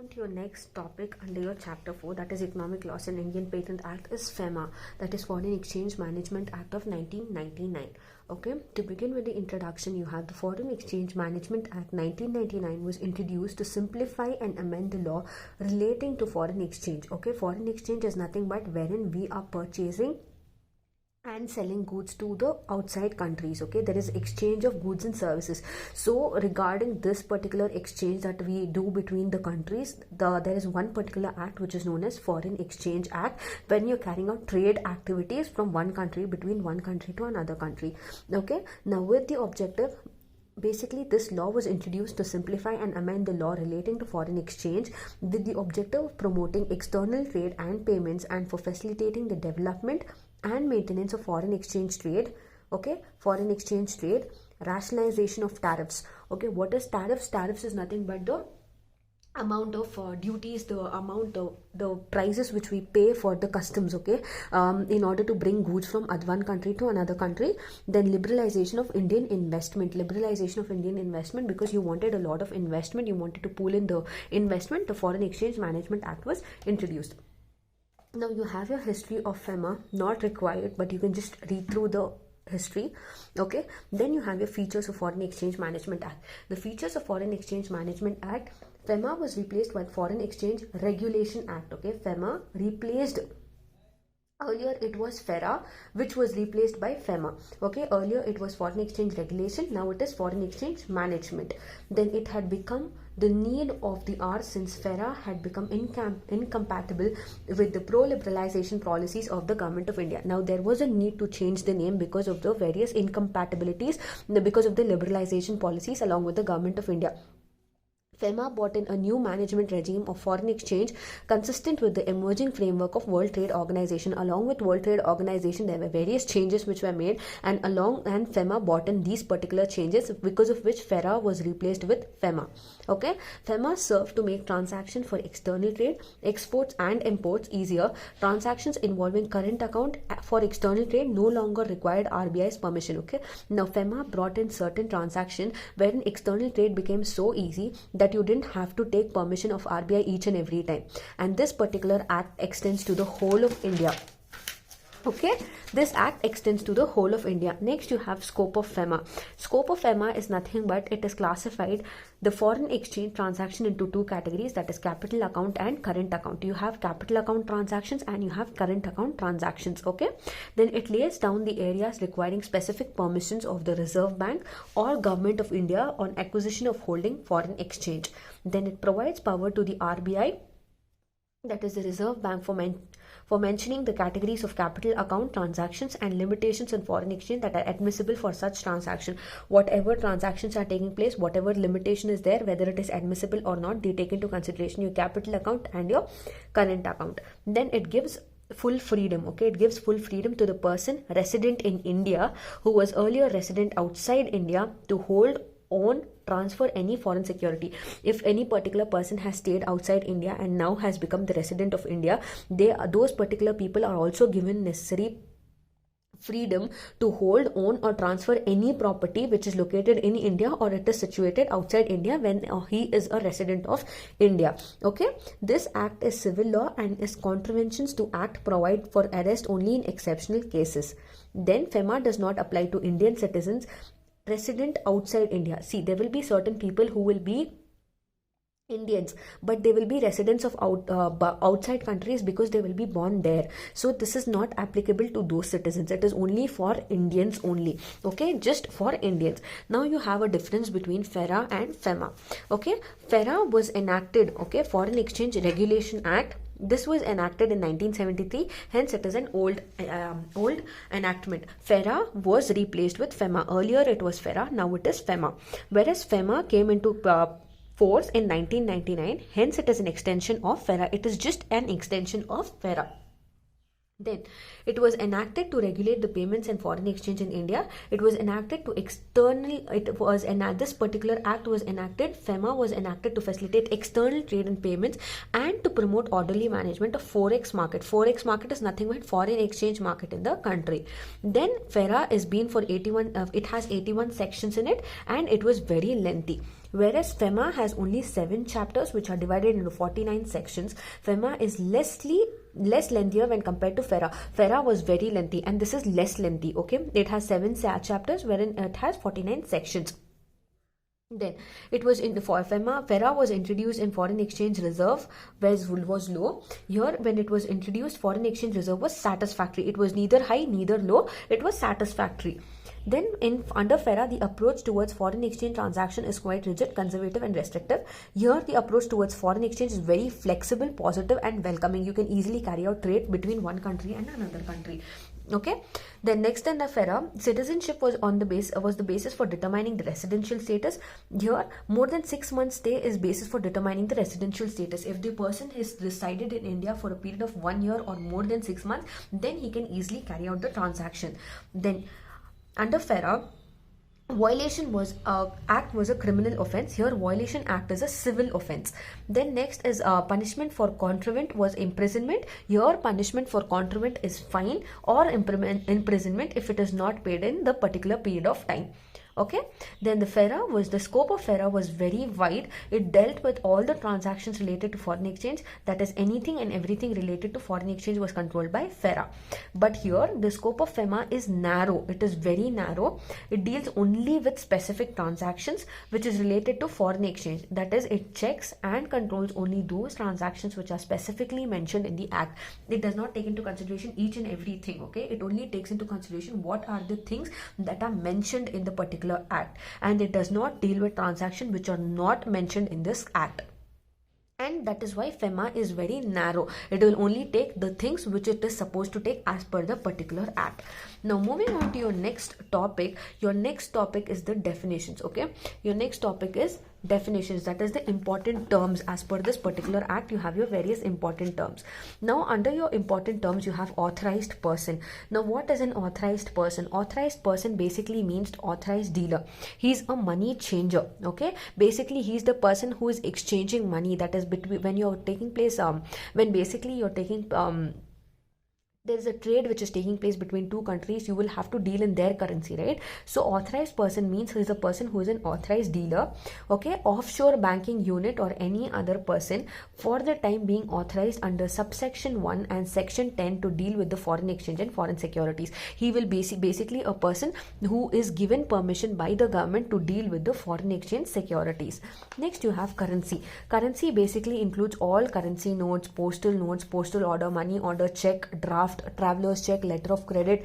On to your next topic under your chapter 4, that is Economic Laws and Indian Patent Act, is FEMA, that is Foreign Exchange Management Act of 1999. Okay, to begin with the introduction, you have the Foreign Exchange Management Act 1999 was introduced to simplify and amend the law relating to foreign exchange. Okay, foreign exchange is nothing but wherein we are purchasing and selling goods to the outside countries. Okay, there is exchange of goods and services. So regarding this particular exchange that we do between the countries, there is one particular act which is known as Foreign Exchange Act, when you're carrying out trade activities from one country, between one country to another country. Okay, now with the objective, basically this law was introduced to simplify and amend the law relating to foreign exchange with the objective of promoting external trade and payments, and for facilitating the development and maintenance of foreign exchange trade. Okay, foreign exchange trade, rationalization of tariffs. Okay, what is tariffs? Tariffs is nothing but the amount of duties, the prices which we pay for the customs. Okay, in order to bring goods from one country to another country. Then liberalization of Indian investment, because you wanted a lot of investment, you wanted to pool in the investment, the Foreign Exchange Management Act was introduced. Now you have your history of FEMA, not required, but you can just read through the history. Okay, then you have your features of Foreign Exchange Management Act. The features of Foreign Exchange Management Act, FEMA was replaced by Foreign Exchange Regulation Act. Okay, FEMA replaced, earlier it was FERA, which was replaced by FEMA. Okay, earlier it was Foreign Exchange Regulation, now it is Foreign Exchange Management. Then it had become the need of the hour, since FERA had become incompatible with the pro-liberalization policies of the Government of India. Now there was a need to change the name because of the various incompatibilities, because of the liberalization policies along with the Government of India. FEMA brought in a new management regime of foreign exchange consistent with the emerging framework of World Trade Organization. Along with World Trade Organization, there were various changes which were made, and FEMA brought in these particular changes, because of which FERA was replaced with FEMA. Okay, FEMA served to make transactions for external trade, exports and imports easier. Transactions involving current account for external trade no longer required RBI's permission. Okay, now FEMA brought in certain transactions wherein external trade became so easy that you didn't have to take permission of RBI each and every time, and this particular act extends to the whole of India. Okay, this act extends to the whole of India. Next you have scope of FEMA. Scope of FEMA is nothing but it is classified the foreign exchange transaction into two categories, that is capital account and current account. You have capital account transactions and you have current account transactions. Okay, then it lays down the areas requiring specific permissions of the Reserve Bank or Government of India on acquisition of holding foreign exchange. Then it provides power to the RBI, that is the Reserve Bank, for mentioning the categories of capital account transactions and limitations in foreign exchange that are admissible for such transaction. Whatever transactions are taking place, whatever limitation is there, whether it is admissible or not, they take into consideration your capital account and your current account. Then it gives full freedom. Okay, it gives full freedom to the person resident in India who was earlier resident outside India to hold, own, transfer any foreign security. If any particular person has stayed outside India and now has become the resident of India, those particular people are also given necessary freedom to hold, own or transfer any property which is located in India or it is situated outside India when he is a resident of India. Okay, this act is civil law and its contraventions to act provide for arrest only in exceptional cases. Then FEMA does not apply to Indian citizens resident outside India. See, there will be certain people who will be Indians, but they will be residents of outside countries because they will be born there. So this is not applicable to those citizens. It is only for Indians only. Okay, just for Indians. Now you have a difference between FERA and FEMA. Okay, FERA was enacted, okay, Foreign Exchange Regulation Act. This was enacted in 1973, hence it is an old enactment. FERA was replaced with FEMA. Earlier it was FERA, now it is FEMA. Whereas FEMA came into force in 1999, hence it is an extension of FERA. It is just an extension of FERA. Then it was enacted to regulate the payments and foreign exchange in India. It was enacted to this particular act was enacted, FEMA was enacted to facilitate external trade and payments and to promote orderly management of forex market. Forex market is nothing but foreign exchange market in the country. Then FERA is been for 81, it has 81 sections in it and it was very lengthy. Whereas FEMA has only 7 chapters which are divided into 49 sections. FEMA is less lengthier when compared to FERA. FERA was very lengthy and this is less lengthy, okay? It has 7 chapters wherein it has 49 sections. Then it was in the FERA was introduced in foreign exchange reserve was low. Here when it was introduced, foreign exchange reserve was satisfactory. It was neither high neither low. It was satisfactory. Then under FERA, the approach towards foreign exchange transaction is quite rigid, conservative and restrictive. Here the approach towards foreign exchange is very flexible, positive and welcoming. You can easily carry out trade between one country and another country. Okay. Then next in the FERA, citizenship was the basis for determining the residential status. Here, more than 6 months stay is basis for determining the residential status. If the person has resided in India for a period of 1 year or more than 6 months, then he can easily carry out the transaction. Then under FERA, violation act was a criminal offense. Here violation act is a civil offense. Then next is punishment for contravent was imprisonment. Here punishment for contravent is fine or imprisonment if it is not paid in the particular period of time. Okay. Then the scope of FERA was very wide. It dealt with all the transactions related to foreign exchange. That is, anything and everything related to foreign exchange was controlled by FERA. But here the scope of FEMA is narrow. It is very narrow. It deals only with specific transactions which is related to foreign exchange. That is, it checks and controls only those transactions which are specifically mentioned in the act. It does not take into consideration each and everything. Okay. It only takes into consideration what are the things that are mentioned in the particular act, and it does not deal with transactions which are not mentioned in this act. And that is why FEMA is very narrow. It will only take the things which it is supposed to take as per the particular act. Now moving on to your next topic. Your next topic is the definitions. Okay, your next topic is definitions. That is the important terms. As per this particular act, you have your various important terms. Now under your important terms, you have authorized person. Now what is an authorized person? Authorized person basically means authorized dealer. He's a money changer. Okay, basically he's the person who is exchanging money. That is between when you're taking place when basically you're taking there is a trade which is taking place between two countries, you will have to deal in their currency, right? So authorized person means he is a person who is an authorized dealer. Okay, offshore banking unit or any other person for the time being authorized under subsection 1 and section 10 to deal with the foreign exchange and foreign securities. He will basically a person who is given permission by the government to deal with the foreign exchange securities. Next you have currency. Currency basically includes all currency notes, postal order, money order, check, draft, traveler's check, letter of credit,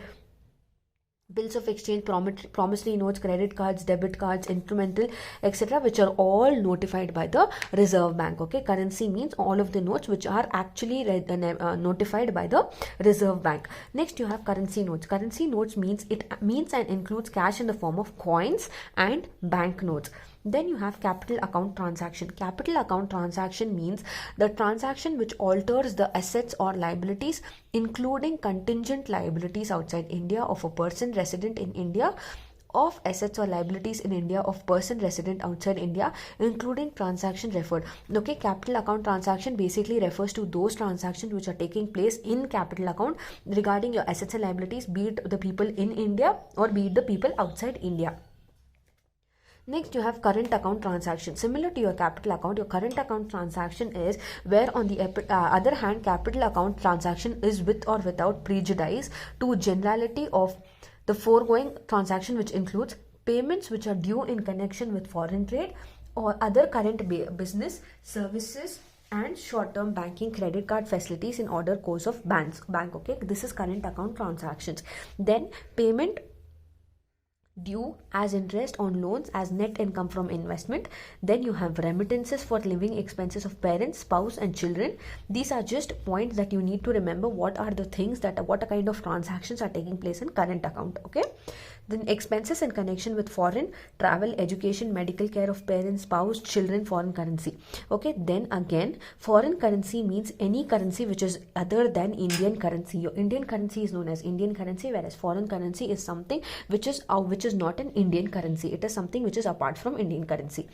bills of exchange, promissory notes, credit cards, debit cards, instrumental, etc., which are all notified by the Reserve Bank. Okay, currency means all of the notes which are actually notified by the Reserve Bank. Next you have currency notes. Currency notes means and includes cash in the form of coins and bank notes. Then you have capital account transaction. Capital account transaction means the transaction which alters the assets or liabilities, including contingent liabilities outside India of a person resident in India, of assets or liabilities in India of person resident outside India, including transaction referred. Okay, capital account transaction basically refers to those transactions which are taking place in capital account regarding your assets and liabilities, be it the people in India or be it the people outside India. Next, you have current account transaction. Similar to your capital account, your current account transaction is where on the other hand, capital account transaction is with or without prejudice to generality of the foregoing transaction, which includes payments which are due in connection with foreign trade or other current business services and short-term banking, credit card facilities in order course of bank. Okay, this is current account transactions. Then payment due as interest on loans as net income from investment. Then you have remittances for living expenses of parents, spouse and children. These are just points that you need to remember. What are the things that what kind of transactions are taking place in current account. Okay, then expenses in connection with foreign travel, education, medical care of parents, spouse, children, foreign currency. Okay, then again foreign currency means any currency which is other than Indian currency. Your Indian currency is known as Indian currency, whereas foreign currency is something which is not an Indian currency. It is something which is apart from Indian currency.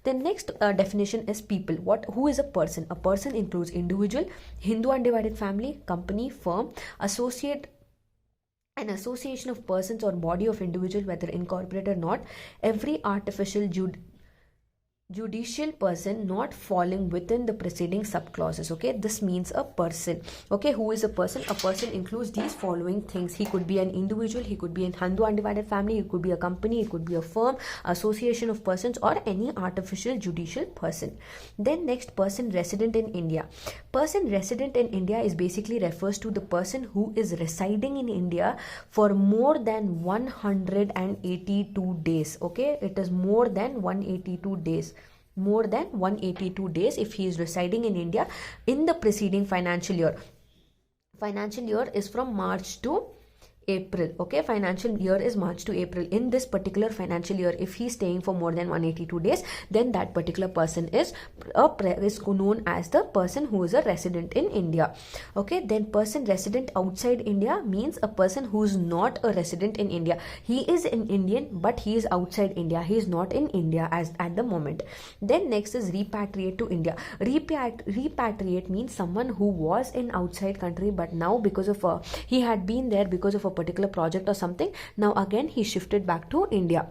The next definition is people. Who is a person? A person includes individual, Hindu undivided family, company, firm, an association of persons or body of individual, whether incorporated or not, every artificial judicial person not falling within the preceding subclauses. Okay, this means a person. Okay, who is a person? A person includes these following things. He could be an individual, he could be an Hindu undivided family, it could be a company, it could be a firm, association of persons, or any artificial judicial person. Then next, person resident in India. Person resident in India is basically refers to the person who is residing in India for more than 182 days. Okay, it is more than 182 days, more than 182 days if he is residing in India in the preceding financial year. Financial year is from March to April. Okay, financial year is March to April. In this particular financial year, if he's staying for more than 182 days, then that particular person is known as the person who is a resident in India. Okay, then person resident outside India means a person who's not a resident in India. He is an Indian, but he is outside India. He is not in India as at the moment. Then next is repatriate to India. Repatriate means someone who was in outside country, but now because of he had been there because of a particular project or something, now again he shifted back to India.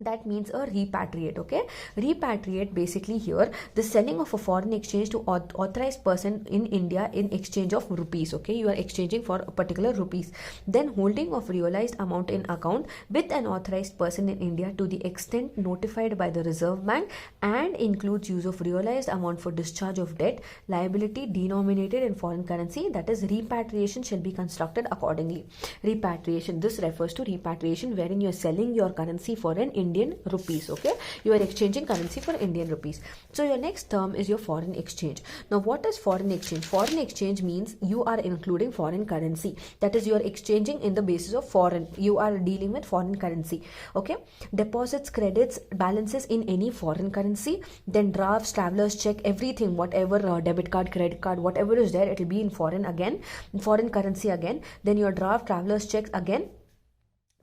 That means a repatriate. Okay, repatriate basically here the selling of a foreign exchange to authorized person in India in exchange of rupees. Okay, you are exchanging for a particular rupees. Then holding of realized amount in account with an authorized person in India to the extent notified by the Reserve Bank, and includes use of realized amount for discharge of debt liability denominated in foreign currency. That is, repatriation shall be constructed accordingly. Repatriation, this refers to repatriation wherein you are selling your currency for an Indian rupees. Okay, you are exchanging currency for Indian rupees. So your next term is your foreign exchange. Now what is foreign exchange? Foreign exchange means you are including foreign currency. That is, you are exchanging in the basis of foreign. You are dealing with foreign currency. Okay, deposits, credits, balances in any foreign currency, then drafts, travelers check, everything, whatever debit card, credit card, whatever is there, it will be in foreign again, foreign currency again. Then your draft, travelers checks again,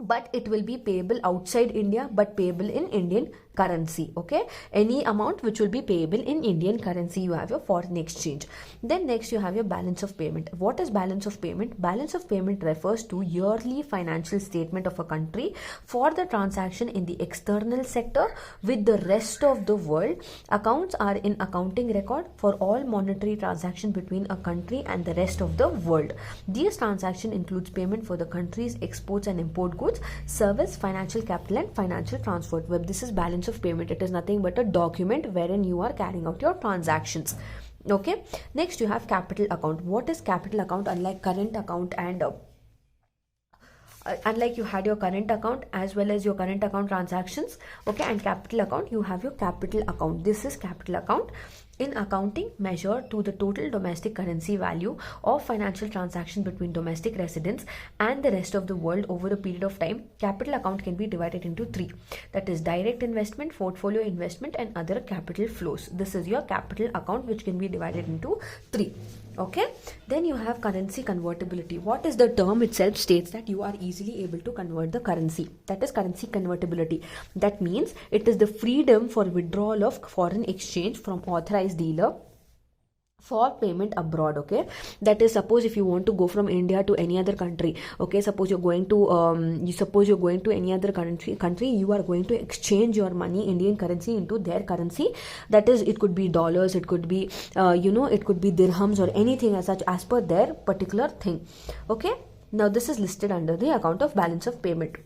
but it will be payable outside India but payable in Indian currency. Okay, any amount which will be payable in Indian currency, you have your foreign exchange. Then next you have your balance of payment. What is balance of payment? Balance of payment refers to yearly financial statement of a country for the transaction in the external sector with the rest of the world. Accounts are in accounting record for all monetary transaction between a country and the rest of the world. These transaction includes payment for the country's exports and import goods, service, financial capital, and financial transfer. Well, this is balance of payment. It is nothing but a document wherein you are carrying out your transactions. Okay, next you have capital account. What is capital account? Unlike current account and unlike you had your current account as well as your current account transactions, okay, and capital account, you have your capital account. This is capital account. In accounting, measure to the total domestic currency value of financial transaction between domestic residents and the rest of the world over a period of time. Capital account can be divided into three. That is, direct investment, portfolio investment, and other capital flows. This is your capital account, which can be divided into three. Okay, then you have currency convertibility. What is the term itself states that you are easily able to convert the currency. That is currency convertibility. That means it is the freedom for withdrawal of foreign exchange from authorized dealer for payment abroad. Okay, that is, suppose if you want to go from India to any other country, okay, suppose you're going to any other country, you are going to exchange your money, Indian currency, into their currency. That is, it could be dollars, it could be it could be dirhams or anything as such as per their particular thing. Okay, now this is listed under the account of balance of payment.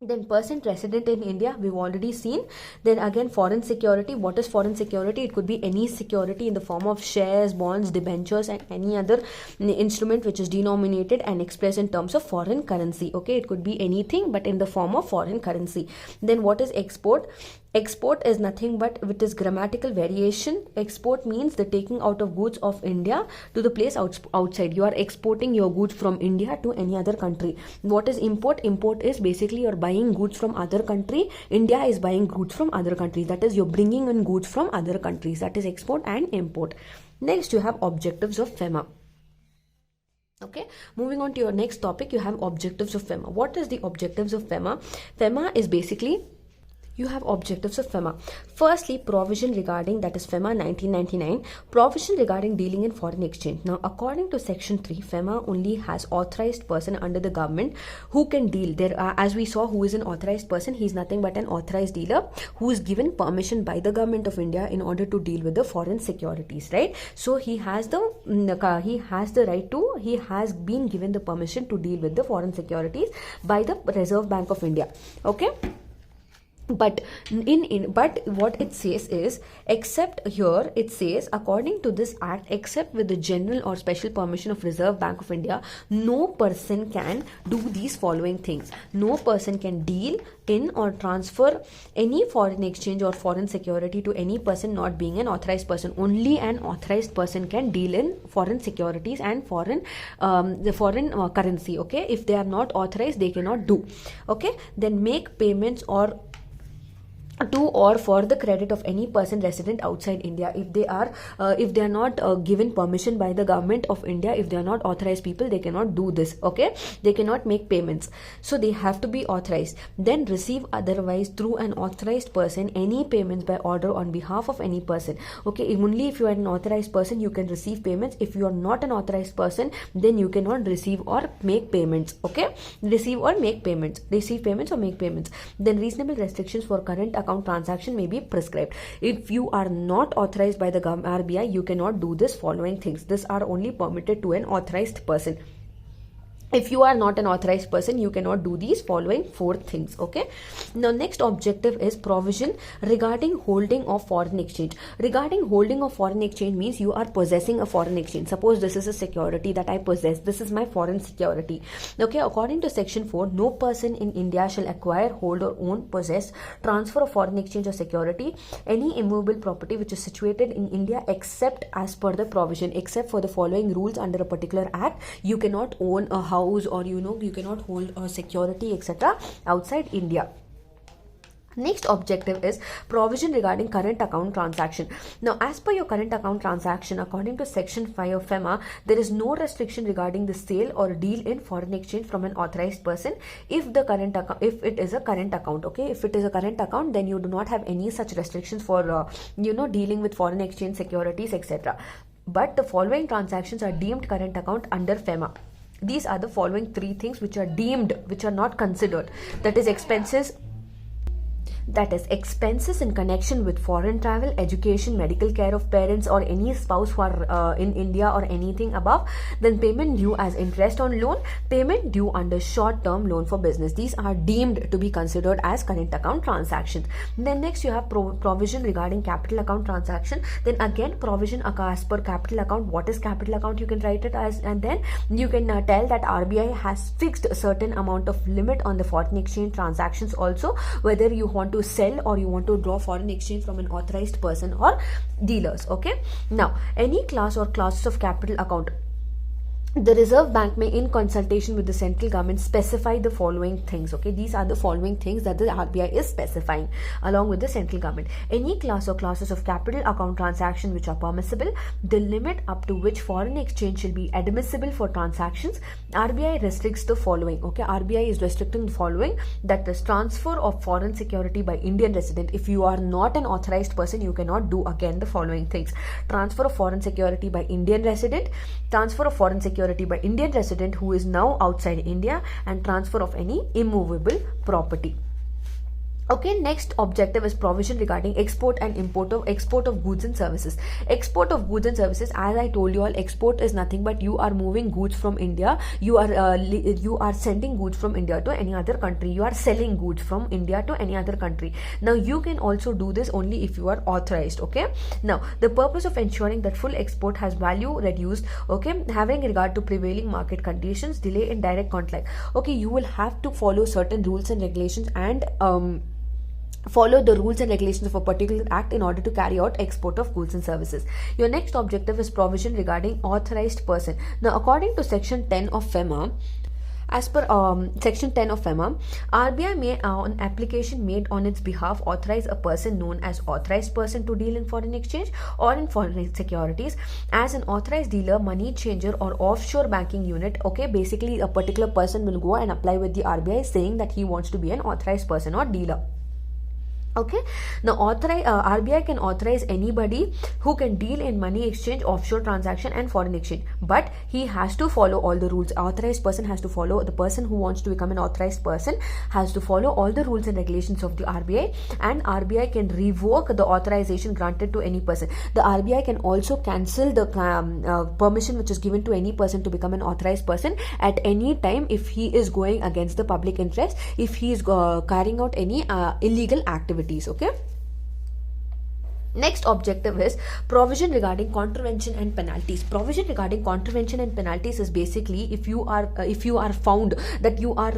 Then person resident in India, we've already seen. Then again, foreign security. What is foreign security? It could be any security in the form of shares, bonds, debentures, and any other instrument which is denominated and expressed in terms of foreign currency. Okay, it could be anything but in the form of foreign currency. Then what is export? Export is nothing but with this grammatical variation. Export means the taking out of goods of India to the place outside. You are exporting your goods from India to any other country. What is import? Import is basically you're buying goods from other country. India is buying goods from other countries. That is, you're bringing in goods from other countries. That is export and import. Next, you have objectives of FEMA. Okay, moving on to your next topic, you have objectives of FEMA. What is the objectives of FEMA? FEMA is basically you have objectives of FEMA. Firstly, provision regarding, that is FEMA 1999, provision regarding dealing in foreign exchange. Now, according to Section 3, FEMA only has authorized person under the government who can deal. There are, as we saw, who is an authorized person? He is nothing but an authorized dealer who is given permission by the government of India in order to deal with the foreign securities, right? So he has the right to, he has been given the permission to deal with the foreign securities by the Reserve Bank of India. Okay. But but what it says is, except here it says, according to this act, except with the general or special permission of Reserve Bank of India, no person can do these following things. No person can deal in or transfer any foreign exchange or foreign security to any person not being an authorized person. Only an authorized person can deal in foreign securities and foreign currency. Okay, if they are not authorized, they cannot do. Okay, then make payments or to or for the credit of any person resident outside India. If they are not given permission by the government of India, if they are not authorized people, they cannot do this. Okay, they cannot make payments, so they have to be authorized. Then receive otherwise through an authorized person any payments by order on behalf of any person. Okay, only if you are an authorized person you can receive payments. If you are not an authorized person, then you cannot receive or make payments. Okay, receive or make payments, receive payments or make payments. Then reasonable restrictions for current account transaction may be prescribed. If you are not authorized by the RBI, you cannot do this following things. These are only permitted to an authorized person. If you are not an authorized person, you cannot do these following 4 things. Okay. Now, next objective is provision regarding holding of foreign exchange. Regarding holding of foreign exchange means you are possessing a foreign exchange. Suppose this is a security that I possess. This is my foreign security. Okay. According to Section 4, no person in India shall acquire, hold or own, possess, transfer of foreign exchange or security, any immovable property which is situated in India, except as per the provision, except for the following rules under a particular act. You cannot own a house, or you cannot hold a security, etc., outside India. Next objective is provision regarding current account transaction. Now, as per your current account transaction, according to Section 5 of FEMA, there is no restriction regarding the sale or deal in foreign exchange from an authorized person if the current account, if it is a current account. Okay, if it is a current account, then you do not have any such restrictions for dealing with foreign exchange securities, etc. But the following transactions are deemed current account under FEMA. These are the following 3 things which are deemed, which are not considered. That is expenses in connection with foreign travel, education, medical care of parents or any spouse who are in India or anything above. Then payment due as interest on loan, payment due under short-term loan for business. These are deemed to be considered as current account transactions. Then next you have provision regarding capital account transaction. Then again provision as per capital account. What is capital account? You can write it as, and then you can tell that RBI has fixed a certain amount of limit on the foreign exchange transactions also, whether you want to sell or you want to draw foreign exchange from an authorized person or dealers. Okay. Now, any class or classes of capital account, the Reserve Bank may, in consultation with the central government, specify the following things. Okay, these are the following things that the RBI is specifying along with the central government. Any class or classes of capital account transaction which are permissible, the limit up to which foreign exchange shall be admissible for transactions, RBI restricts the following. Okay, RBI is restricting the following, that is transfer of foreign security by Indian resident. If you are not an authorized person, you cannot do again the following things: transfer of foreign security by Indian resident, transfer of foreign security by Indian resident who is now outside India, and transfer of any immovable property. Okay, next objective is provision regarding export and export of goods and services. Export of goods and services, as I told you all, export is nothing but you are moving goods from India. You are sending goods from India to any other country. You are selling goods from India to any other country. Now, you can also do this only if you are authorized. Okay. Now, the purpose of ensuring that full export has value reduced. Okay, having regard to prevailing market conditions, delay in direct contact. Okay, you will have to follow certain rules and regulations and follow the rules and regulations of a particular act in order to carry out export of goods and services. Your next objective is provision regarding authorized person. Now, according to Section 10 of FEMA, as per Section 10 of FEMA, RBI may, on application made on its behalf, authorize a person known as authorized person to deal in foreign exchange or in foreign securities as an authorized dealer, money changer or offshore banking unit. Okay, basically a particular person will go and apply with the RBI saying that he wants to be an authorized person or dealer. Okay, now RBI can authorize anybody who can deal in money exchange, offshore transaction and foreign exchange, but he has to follow all the rules. Authorized person has to follow, the person who wants to become an authorized person has to follow all the rules and regulations of the RBI, and RBI can revoke the authorization granted to any person. The RBI can also cancel the permission which is given to any person to become an authorized person at any time if he is going against the public interest, if he is carrying out any illegal activity. Okay. Next objective is provision regarding contravention and penalties. Provision regarding contravention and penalties is basically if you are found that you are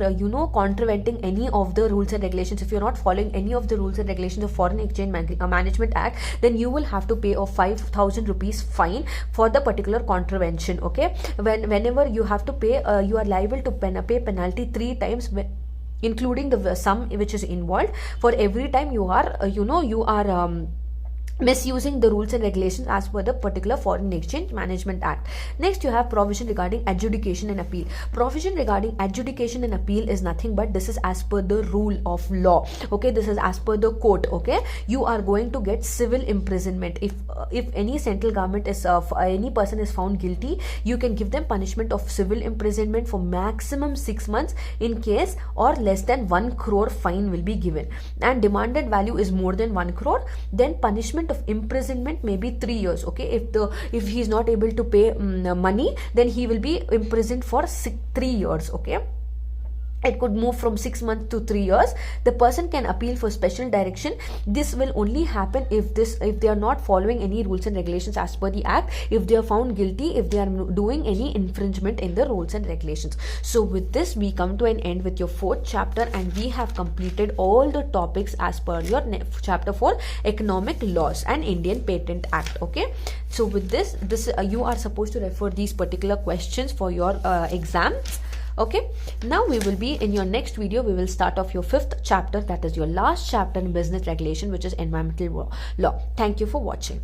contraventing any of the rules and regulations, if you are not following any of the rules and regulations of Foreign Exchange Management Act, then you will have to pay a 5,000 rupees fine for the particular contravention. Okay, whenever you have to pay, you are liable to pay penalty 3 times, including the sum which is involved for every time you are misusing the rules and regulations as per the particular Foreign Exchange Management Act. Next, you have provision regarding adjudication and appeal. Provision regarding adjudication and appeal is nothing but this is as per the rule of law. Okay, this is as per the court. Okay, you are going to get civil imprisonment if any central government is any person is found guilty, you can give them punishment of civil imprisonment for maximum 6 months in case, or less than 1 crore fine will be given, and demanded value is more than 1 crore, then punishment of imprisonment may be 3 years. Okay, if he is not able to pay money, then he will be imprisoned for 3 years. Okay, it could move from 6 months to 3 years. The person can appeal for special direction. This will only happen if they are not following any rules and regulations as per the act, if they are found guilty, if they are doing any infringement in the rules and regulations. So with this we come to an end with your 4th chapter, and we have completed all the topics as per your chapter 4 economic laws and Indian Patent Act. Okay, so with this you are supposed to refer these particular questions for your exams. Okay, now we will be in your next video, we will start off your 5th chapter, that is your last chapter in business regulation, which is environmental law. Thank you for watching.